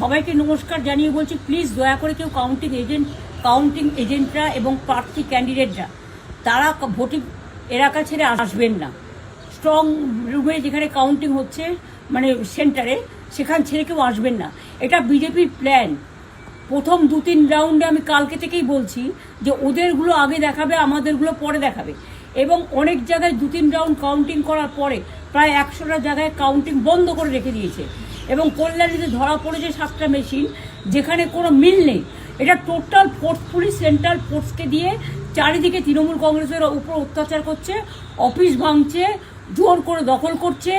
সবাইকে নমস্কার জানিয়ে বলছি, প্লিজ দয়া করে কেউ কাউন্টিং এজেন্টরা এবং প্রার্থী ক্যান্ডিডেটরা তারা ভোটিং এলাকা ছেড়ে আসবেন না। স্ট্রং রুমে যেখানে কাউন্টিং হচ্ছে, মানে সেন্টারে, সেখান ছেড়ে কেউ আসবেন না। এটা বিজেপির প্ল্যান। প্রথম 2-3 রাউন্ডে আমি কালকে থেকেই বলছি যে ওদেরগুলো আগে দেখাবে, আমাদেরগুলো পরে দেখাবে। এবং অনেক জায়গায় 2-3 রাউন্ড কাউন্টিং করার পরে প্রায় 100টা জায়গায় কাউন্টিং বন্ধ করে রেখে দিয়েছে। এবং কল্যাণীতে ধরা পড়েছে 7টা মেশিন, যেখানে কোনো মিল নেই। এটা টোটাল ফোর্সফুলি সেন্ট্রাল ফোর্সকে দিয়ে চারিদিকে তৃণমূল কংগ্রেসের উপর অত্যাচার করছে, অফিস ভাঙছে, জোর করে দখল করছে।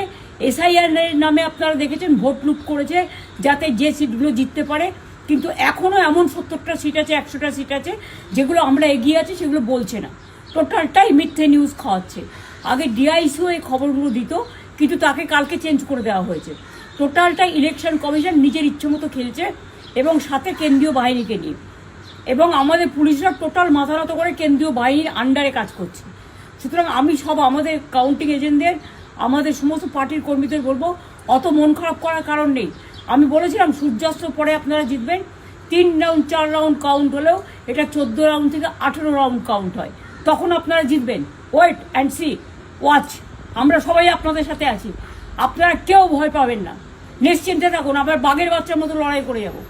এসআইআর নামে আপনারা দেখেছেন ভোট লুট করেছে যাতে যে সিটগুলো জিততে পারে। কিন্তু এখনও এমন 70টা সিট আছে, 100টা সিট আছে যেগুলো আমরা এগিয়ে আছি, সেগুলো বলছে না। টোটালটাই মিথ্যে নিউজ খাওয়াচ্ছে। আগে ডিআইসিও এই খবরগুলো দিত, কিন্তু তাকে কালকে চেঞ্জ করে দেওয়া হয়েছে। টোটালটাই ইলেকশন কমিশন নিজের ইচ্ছে মতো খেলছে, এবং সাথে কেন্দ্রীয় বাহিনীকে নিয়ে। এবং আমাদের পুলিশরা টোটাল মাথা নত করে কেন্দ্রীয় বাহিনীর আন্ডারে কাজ করছে। সুতরাং আমি আমাদের কাউন্টিং এজেন্টদের, আমাদের সমস্ত পার্টির কর্মীদের বলবো, অত মন খারাপ করার কারণ নেই। আমি বলেছিলাম সূর্যাস্ত পরে আপনারা জিতবেন। 3 রাউন্ড 4 রাউন্ড কাউন্ট হলেও এটা 14 রাউন্ড থেকে 18 রাউন্ড কাউন্ট হয়, তখন আপনারা জিতবেন। Wait and see, watch. আমরা সবাই আপনাদের সাথে আছি, আপনারা কেউ ভয় পাবেন না, নিশ্চিন্তে থাকুন। আবার বাঘের বাচ্চার মতো লড়াই করে যাবো।